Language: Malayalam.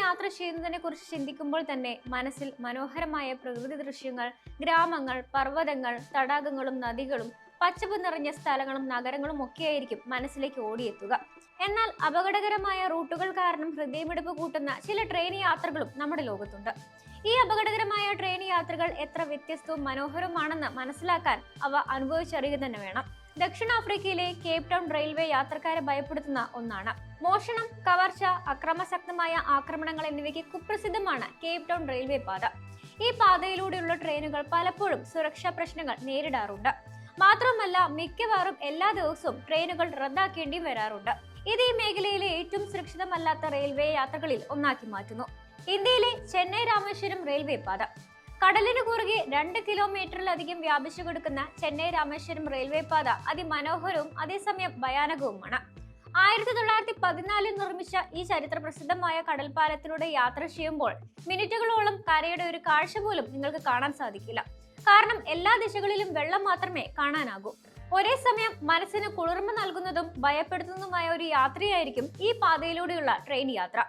യാത്ര ചെയ്യുന്നതിനെ കുറിച്ച് ചിന്തിക്കുമ്പോൾ തന്നെ മനസ്സിൽ മനോഹരമായ പ്രകൃതി ദൃശ്യങ്ങൾ, ഗ്രാമങ്ങൾ, പർവ്വതങ്ങൾ, തടാകങ്ങളും നദികളും പച്ചപ്പ് നിറഞ്ഞ സ്ഥലങ്ങളും നഗരങ്ങളും ഒക്കെയായിരിക്കും മനസ്സിലേക്ക് ഓടിയെത്തുക. എന്നാൽ അപകടകരമായ റൂട്ടുകൾ കാരണം ഹൃദയമിടിപ്പ് കൂട്ടുന്ന ചില ട്രെയിൻ യാത്രകളും നമ്മുടെ ലോകത്തുണ്ട്. ഈ അപകടകരമായ ട്രെയിൻ യാത്രകൾ എത്ര വ്യത്യസ്തവും മനോഹരവുമാണെന്ന് മനസ്സിലാക്കാൻ അവ അനുഭവിച്ചറിയുക തന്നെ വേണം. ദക്ഷിണാഫ്രിക്കയിലെ കേപ്പ് ടൗൺ റെയിൽവേ യാത്രക്കാരെ ഭയപ്പെടുത്തുന്ന ഒന്നാണ്. മോഷണം, കവർച്ച, അക്രമാസക്തമായ ആക്രമണങ്ങൾ എന്നിവയ്ക്ക് കുപ്രസിദ്ധമാണ് കേപ്പ് ടൗൺ റെയിൽവേ പാത. ഈ പാതയിലൂടെയുള്ള ട്രെയിനുകൾ പലപ്പോഴും സുരക്ഷാ പ്രശ്നങ്ങൾ നേരിടാറുണ്ട്. മാത്രമല്ല, മിക്കവാറും എല്ലാ ദിവസവും ട്രെയിനുകൾ റദ്ദാക്കേണ്ടി വരാറുണ്ട്. ഇത് ഈ മേഖലയിലെ ഏറ്റവും സുരക്ഷിതമല്ലാത്ത റെയിൽവേ യാത്രകളിൽ ഒന്നാക്കി മാറ്റുന്നു. ഇന്ത്യയിലെ ചെന്നൈ രാമേശ്വരം റെയിൽവേ പാത. കടലിന് കുറുകെ 2 കിലോമീറ്ററിലധികം വ്യാപിച്ചു കിടക്കുന്ന ചെന്നൈ രാമേശ്വരം റെയിൽവേ പാത അതിമനോഹരവും അതേസമയം ഭയാനകവുമാണ്. 1914 നിർമ്മിച്ച ഈ ചരിത്ര പ്രസിദ്ധമായ കടൽപ്പാലത്തിലൂടെ യാത്ര ചെയ്യുമ്പോൾ മിനിറ്റുകളോളം കരയുടെ ഒരു കാഴ്ച പോലും നിങ്ങൾക്ക് കാണാൻ സാധിക്കില്ല. കാരണം എല്ലാ ദിശകളിലും വെള്ളം മാത്രമേ കാണാനാകൂ. ഒരേ സമയം മനസ്സിന് കുളിർമ നൽകുന്നതും ഭയപ്പെടുത്തുന്നതുമായ ഒരു യാത്രയായിരിക്കും ഈ പാതയിലൂടെയുള്ള ട്രെയിൻ യാത്ര.